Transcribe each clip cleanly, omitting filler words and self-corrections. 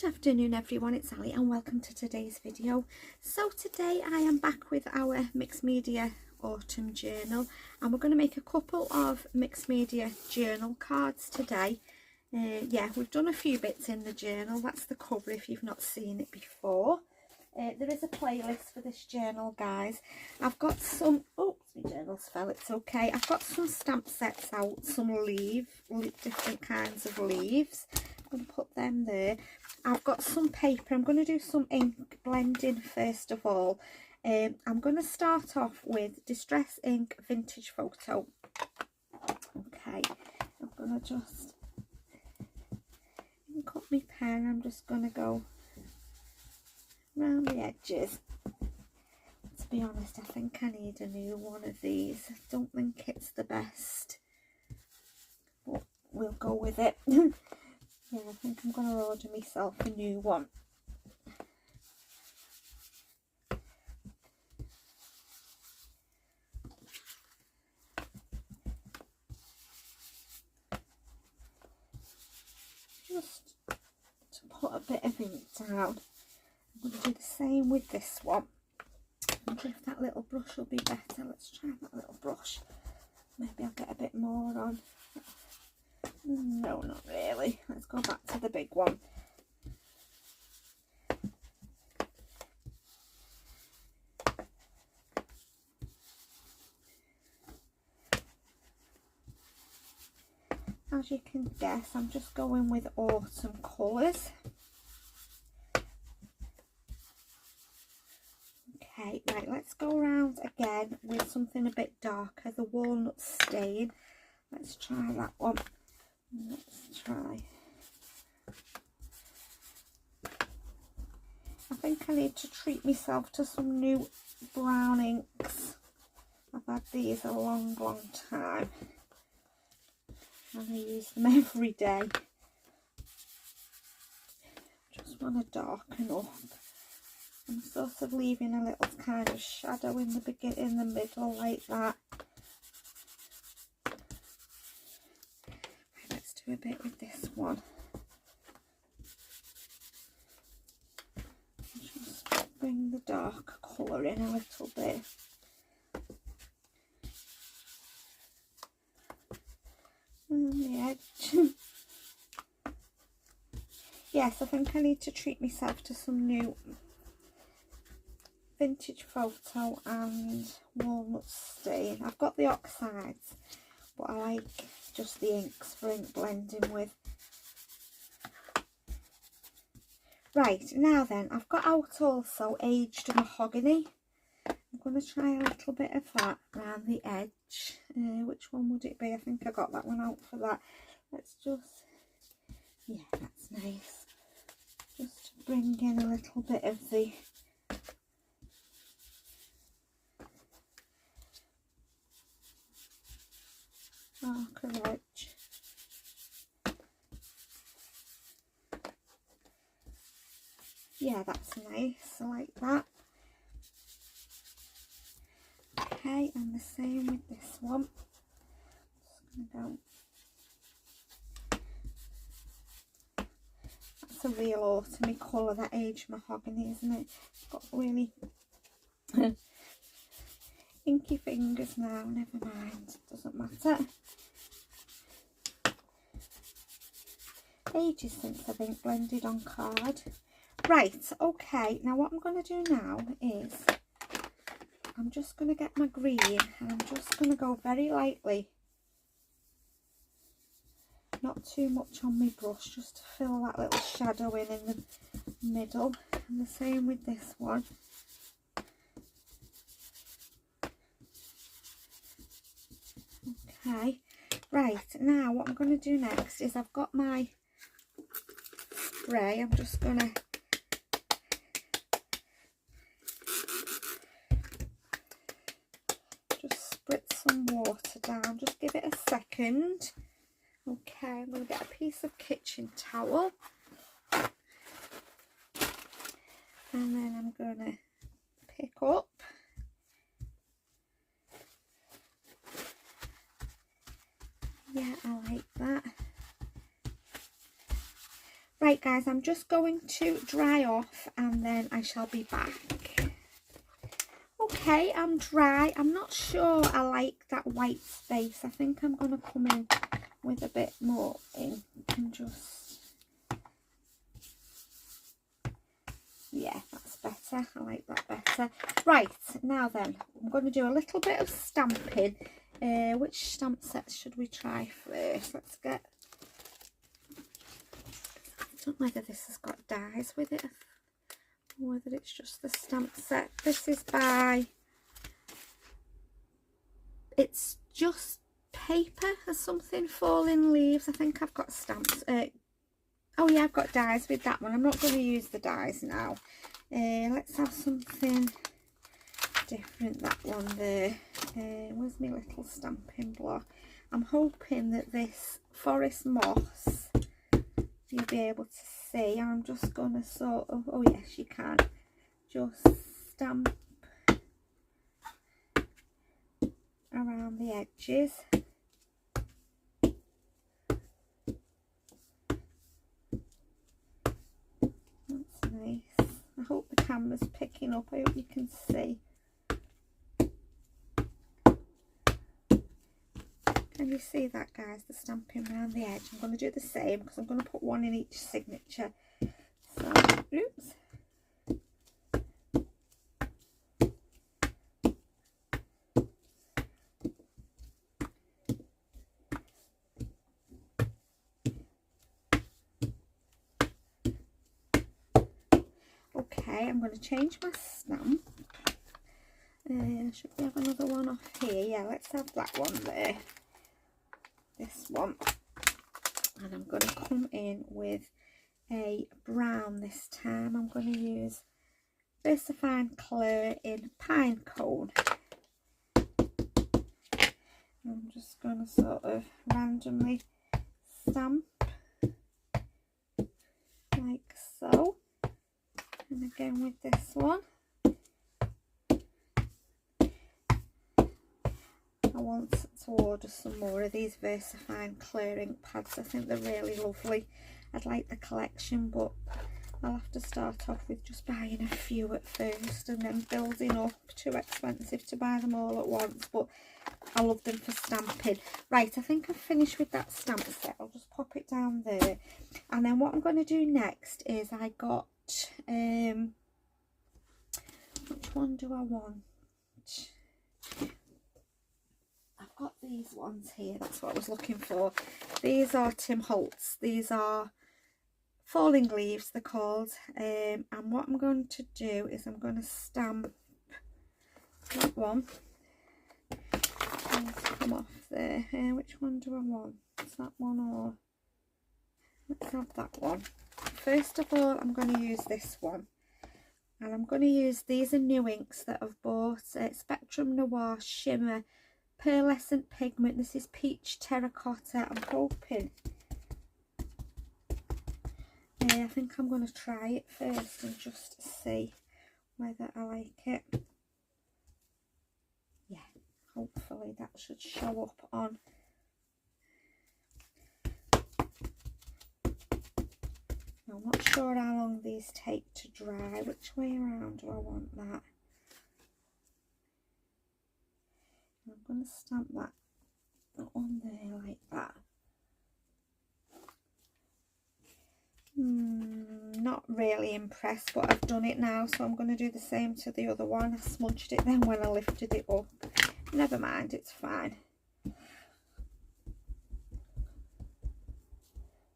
Good afternoon everyone, it's Ali and welcome to today's video. So today I am back with our mixed media autumn journal and we're going to make a couple of mixed media journal cards today. Yeah, we've done a few bits in the journal. That's the cover if you've not seen it before. There is a playlist for this journal, guys. I've got some, oh, my journal's fell, it's okay. I've got some stamp sets out, some different kinds of leaves. I'm going to put them there. I've got some paper. I'm going to do some ink blending first of all. I'm going to start off with Distress Ink Vintage Photo. Okay, I'm going to just ink up my pen. I'm just going to go around the edges. To be honest, I think I need a new one of these. I don't think it's the best, but we'll go with it. Yeah, I think I'm going to order myself a new one. Just to put a bit of ink down. I'm going to do the same with this one. I wonder if that little brush will be better. Let's try that little brush. Maybe I'll get a bit more on. No, not really. Let's go back to the big one. As you can guess, I'm just going with autumn colours. Okay, right, let's go around again with something a bit darker, the walnut stain. Let's try that one. Let's try. I think I need to treat myself to some new brown inks. I've had these a long time and I use them every day. Just want to darken up. I'm sort of leaving a little kind of shadow in the middle like that. Let's do a bit with this one. Just bring the dark colour in a little bit. And the edge. Yes, I think I need to treat myself to some new Vintage Photo and walnut stain. I've got the oxides, but I like just the inks for ink blending with. Right, now then, I've got out also aged mahogany. I'm going to try a little bit of that around the edge. Which one would it be? I think I got that one out for that. Let's just, yeah, that's nice. Just to bring in a little bit of the darker edge. Yeah, that's nice. I like that. Okay, and the same with this one. Just gonna go. That's a real autumny colour, that aged mahogany, isn't it? It's got really inky fingers now. Never mind, doesn't matter. Ages since I've ink blended on card. Right, okay, now what I'm going to do now is I'm just going to get my green and I'm just going to go very lightly, not too much on my brush, just to fill that little shadow in the middle. And the same with this one. Okay, right, now what I'm going to do next is I've got my spray. I'm just going to spritz some water down, just give it a second. Okay, I'm going to get a piece of kitchen towel and then I'm going to pick up Yeah, I like that. Right, Right guys, I'm just going to dry off and then I shall be back. Okay, I'm dry. I'm not sure I like that white space. I think I'm going to come in with a bit more ink and just, yeah, that's better. I like that better. Right, now then, I'm going to do a little bit of stamping. Which stamp sets should we try first? Let's get, I don't know whether this has got dies with it or whether it's just the stamp set. This is by, it's just paper or something, Falling Leaves. I think I've got stamps. Oh yeah, I've got dies with that one. I'm not going to use the dies now. Let's have something different. That one there. Where's my little stamping block? I'm hoping that this Forest Moss you'll be able to see. I'm just going to sort of, oh yes you can, just stamp around the edges. That's nice. I hope the camera's picking up. I hope you can see. Can you see that guys, the stamping around the edge? I'm going to do the same because I'm going to put one in each signature. So, oops. Okay, I'm going to change my stamp. Should we have another one off here? Yeah, let's have that one there. This one. And I'm going to come in with a brown this time. I'm going to use VersaFine Clear in Pine Cone. I'm just going to sort of randomly stamp like so. And again with this one. I want to order some more of these VersaFine Clear ink pads. I think they're really lovely. I'd like the collection, but I'll have to start off with just buying a few at first and then building up. Too expensive to buy them all at once, but I love them for stamping. Right, I think I've finished with that stamp set. I'll just pop it down there. And then what I'm going to do next is I got, which one do I want? I've got these ones here, that's what I was looking for. These are Tim Holtz. These are Falling Leaves, they're called. And what I'm going to do is I'm going to stamp that one. Come off there. Which one do I want? Is that one or... Let's have that one. First of all, I'm going to use this one. And I'm going to use, these are new inks that I've bought. Spectrum Noir Shimmer Pearlescent Pigment. This is Peach Terracotta. I'm hoping. I think I'm going to try it first and just see whether I like it. Yeah, hopefully that should show up on. I'm not sure how long these take to dry. Which way around do I want that? I'm going to stamp that on there like that. Not really impressed, but I've done it now, so I'm going to do the same to the other one. I smudged it then when I lifted it up. Never mind, it's fine.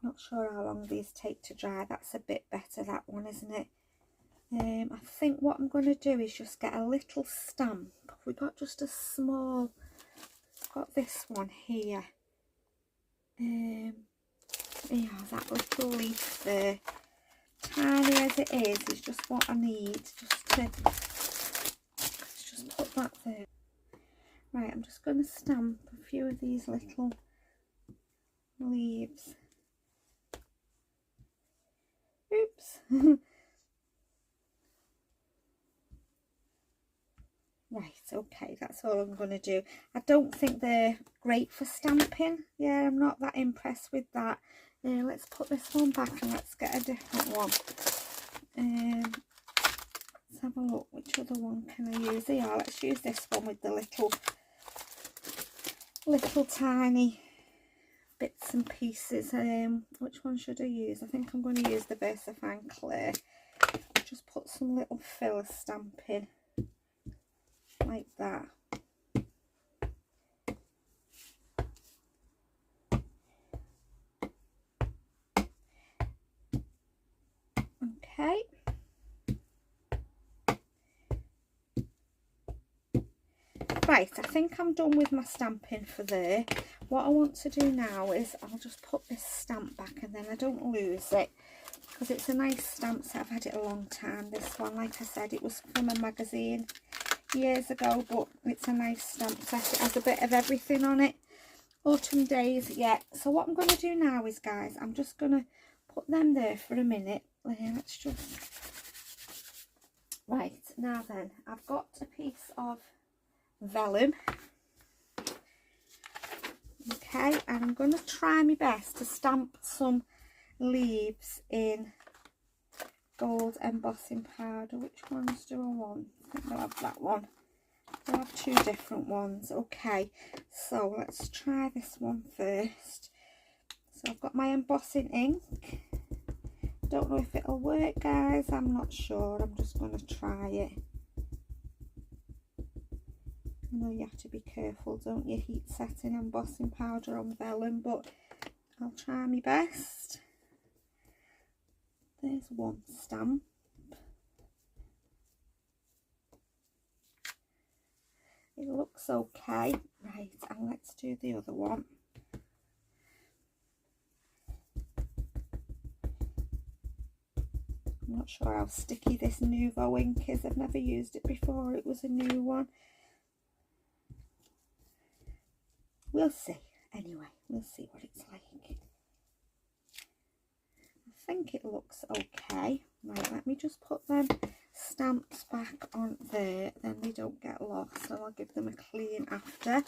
Not sure how long these take to dry. That's a bit better, that one, isn't it? I think what I'm going to do is just get a little stamp. We got just a small, got this one here. Yeah, that little leaf there, tiny as it is just what I need, just to put that there. Right, I'm just going to stamp a few of these little leaves. Oops. Right, okay, that's all I'm going to do. I don't think they're great for stamping. Yeah, I'm not that impressed with that. Let's put this one back and let's get a different one. Let's have a look, which other one can I use? Yeah, let's use this one with the little tiny bits and pieces. Which one should I use? I think I'm going to use the VersaFine Clay. Just put some little filler stamp in like that. Okay. Right, I think I'm done with my stamping for there. What I want to do now is I'll just put this stamp back and then I don't lose it, because it's a nice stamp set. I've had it a long time, this one. Like I said, it was from a magazine years ago, but it's a nice stamp set. It has a bit of everything on it. Autumn days, yeah. So what I'm going to do now is, guys, I'm just going to put them there for a minute. Let's just... Right, now then, I've got a piece of vellum. Okay, and I'm going to try my best to stamp some leaves in gold embossing powder. Which ones do I want? I think I'll have that one. I'll have two different ones. Okay, so let's try this one first. So I've got my embossing ink. Don't know if it'll work, guys. I'm not sure. I'm just going to try it. I know you have to be careful, don't you, heat setting embossing powder on vellum, but I'll try my best. There's one stamp. It looks okay. Right, and let's do the other one. I'm not sure how sticky this Nouveau ink is. I've never used it before. It was a new one. We'll see. Anyway, we'll see what it's like. I think it looks okay. Right, let me just put them stamps back on there, then they don't get lost, and I'll give them a clean after.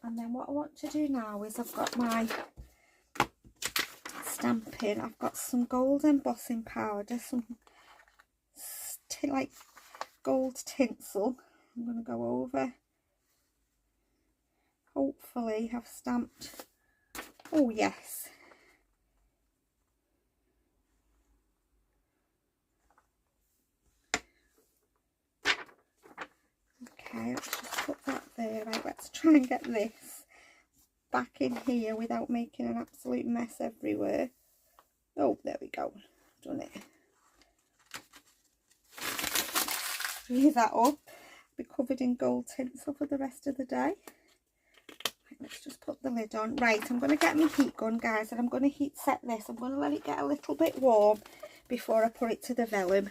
And then what I want to do now is I've got my stamping. I've got some gold embossing powder, some like gold tinsel. I'm going to go over. Hopefully I've stamped. Oh yes. Okay, let's just put that there. Right, let's try and get this back in here without making an absolute mess everywhere. Oh, there we go. Done it. Leave that up. Be covered in gold tinsel for the rest of the day. Right, let's just put the lid on. Right, I'm going to get my heat gun, guys, and I'm going to heat set this. I'm going to let it get a little bit warm before I put it to the vellum.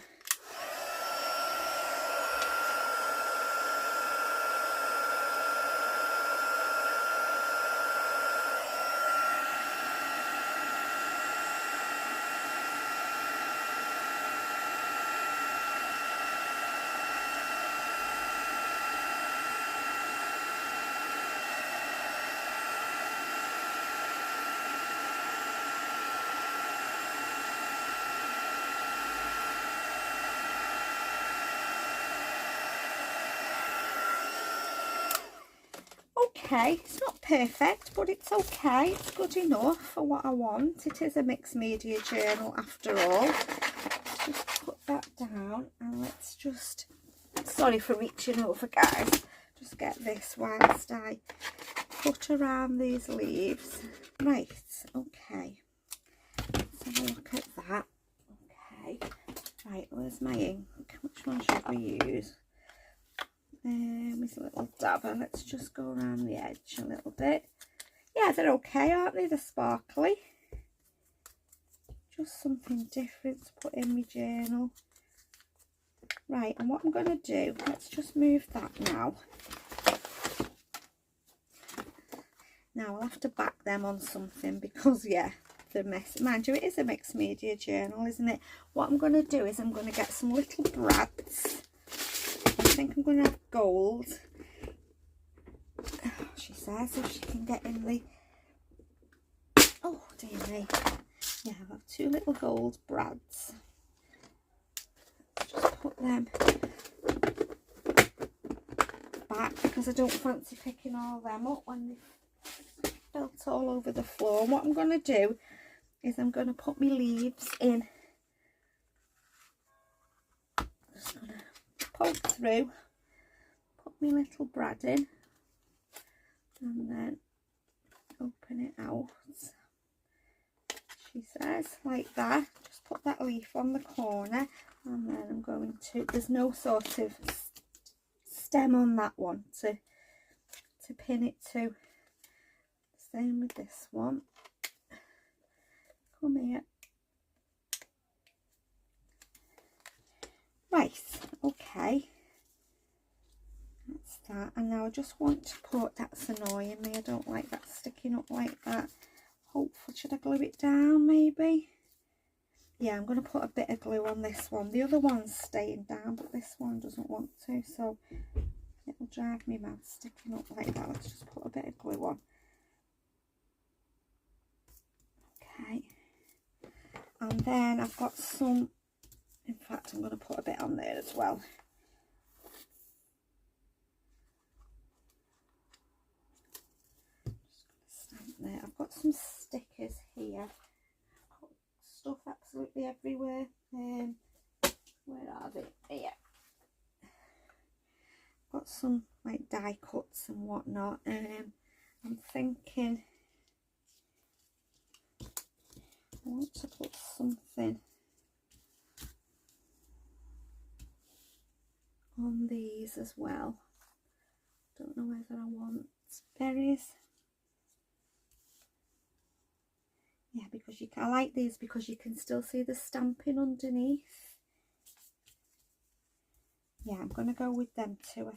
Okay, it's not perfect, but it's okay. It's good enough for what I want. It is a mixed media journal after all. Let's just put that down and let's just, sorry for reaching over, guys, just get this whilst I put around these leaves. Right, okay, let's have a look at that. Okay, right, where's my ink? Which one should we use? With a little dabber. Let's just go around the edge a little bit. Yeah, they're okay, aren't they? They're sparkly. Just something different to put in my journal. Right, and what I'm going to do, let's just move that now. Now I'll have to back them on something because, yeah, they're messy. Mind you, it is a mixed media journal, isn't it? What I'm going to do is I'm going to get some little brads. I think I'm going to have gold, she says, if she can get in the Oh dear me. Yeah, I've got 2 little gold brads. Just put them back because I don't fancy picking all them up when they've built all over the floor. And what I'm going to do is I'm going to put my leaves in. Just going to poke through, put my little brad in, and then open it out. She says, like that. Just put that leaf on the corner, and then I'm going to, there's no sort of stem on that one to pin it to. Same with this one. Come here. Right, okay. That's that. And now I just want to put, that's annoying me, I don't like that sticking up like that. Hopefully, should I glue it down maybe? Yeah, I'm going to put a bit of glue on this one. The other one's staying down, but this one doesn't want to, so it'll drive me mad sticking up like that. Let's just put a bit of glue on. Okay. And then I've got some, in fact I'm going to put a bit on there as well. Just going to stamp there. I've got some stickers here. I've got stuff absolutely everywhere. Where are they? Here. Got some like die cuts and whatnot. I'm thinking I want to put something on these as well. Don't know whether I want berries. Yeah, because you can, I like these because you can still see the stamping underneath. Yeah, I'm going to go with them too.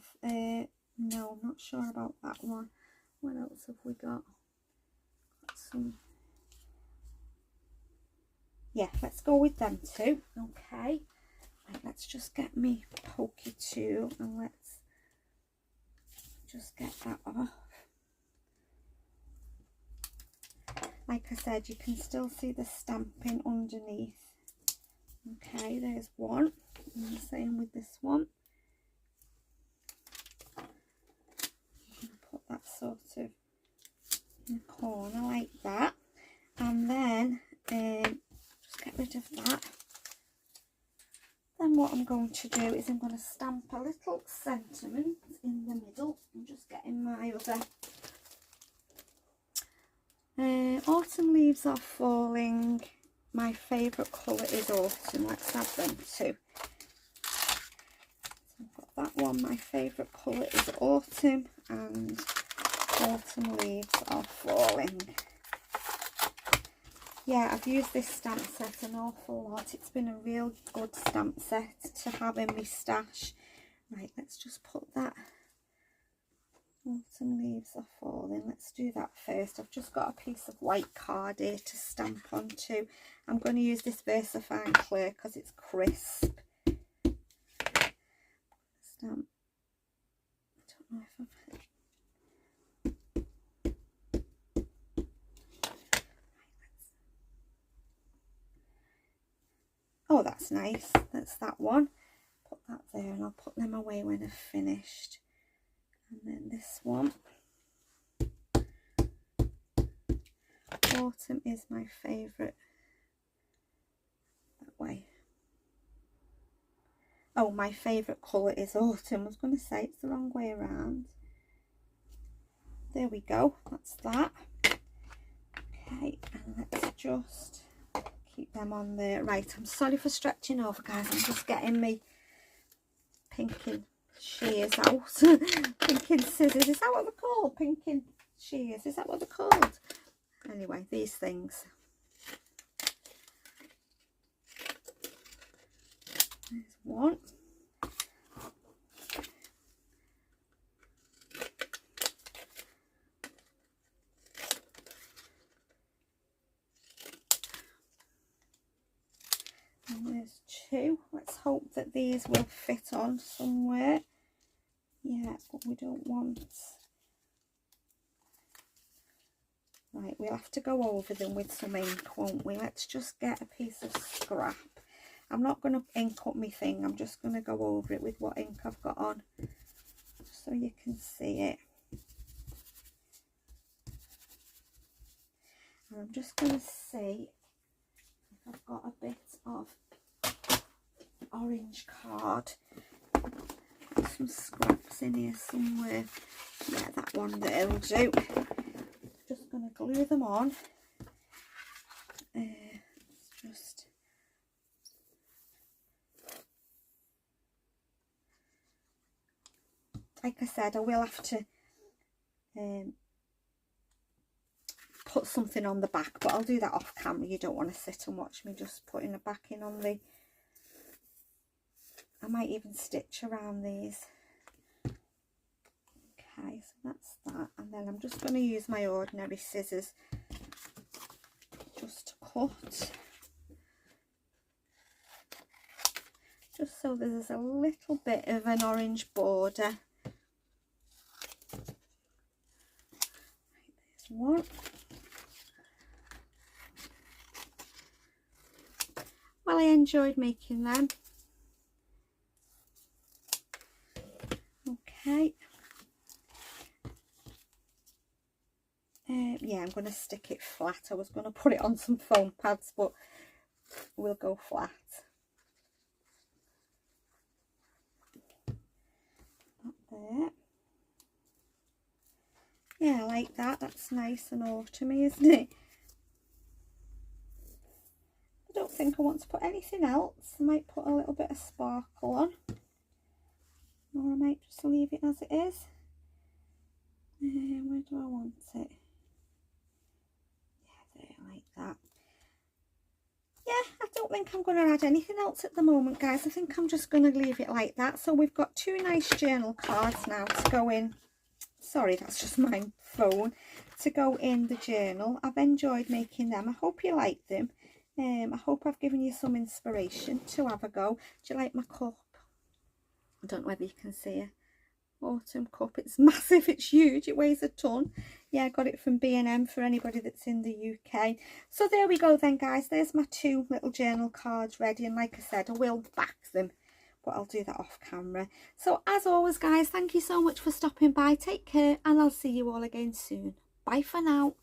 No, I'm not sure about that one. What else have we got? Got some. Yeah, let's go with them too. Okay. Right, let's just get me pokey tool and let's just get that off. Like I said, you can still see the stamping underneath. Okay, there's one. And the same with this one. I'm going to put that sort of in the corner like that. And then just get rid of that. Then what I'm going to do is I'm going to stamp a little sentiment in the middle. I'm just getting my other. Autumn leaves are falling. My favourite colour is autumn. Let's have them too. So I've got that one. My favourite colour is autumn, and autumn leaves are falling. Yeah, I've used this stamp set an awful lot. It's been a real good stamp set to have in my stash. Right, let's just put that. Autumn leaves are falling. Let's do that first. I've just got a piece of white card here to stamp onto. I'm going to use this VersaFine Clear because it's crisp. Stamp. I don't know if I've... Oh, that's nice. That's that one. Put that there and I'll put them away when I've finished. And then this one. Autumn is my favourite. That way. Oh, my favourite colour is autumn. I was going to say it's the wrong way around. There we go. That's that. Okay, and let's just keep them on there. Right, I'm sorry for stretching over, guys. I'm just getting me pinking shears out. Pinking scissors. Is that what they're called? Pinking shears. Is that what they're called? Anyway, these things. There's one. And there's two. Let's hope that these will fit on somewhere. Yeah, but we don't want... Right, we'll have to go over them with some ink, won't we? Let's just get a piece of scrap. I'm not going to ink up my thing. I'm just going to go over it with what ink I've got on, so you can see it. And I'm just going to see if I've got a bit of orange card. Some scraps in here somewhere. Yeah, that one that'll do. Just going to glue them on. Just like I said, I will have to put something on the back, but I'll do that off camera. You don't want to sit and watch me just putting the backing on the... I might even stitch around these. Okay, so that's that, and then I'm just going to use my ordinary scissors just to cut, just so there's a little bit of an orange border. There's one. Well, I enjoyed making them. Okay. Yeah, I'm going to stick it flat. I was going to put it on some foam pads, but we'll go flat. That there. Yeah, I like that. That's nice and autumny, isn't it? I don't think I want to put anything else. I might put a little bit of sparkle on, or I might just leave it as it is. Where do I want it? Yeah, there, like that. Yeah, I don't think I'm going to add anything else at the moment, guys. I think I'm just going to leave it like that. So we've got two nice journal cards now to go in. Sorry, that's just my phone. To go in the journal. I've enjoyed making them. I hope you like them. I hope I've given you some inspiration to have a go. Do you like my cup? I don't know whether you can see it. Autumn cup. It's massive, it's huge, it weighs a ton. Yeah, I got it from B&M for anybody that's in the UK. So there we go then, guys. There's my two little journal cards ready, and like I said, I will back them, but I'll do that off camera. So as always, guys, thank you so much for stopping by. Take care, and I'll see you all again soon. Bye for now.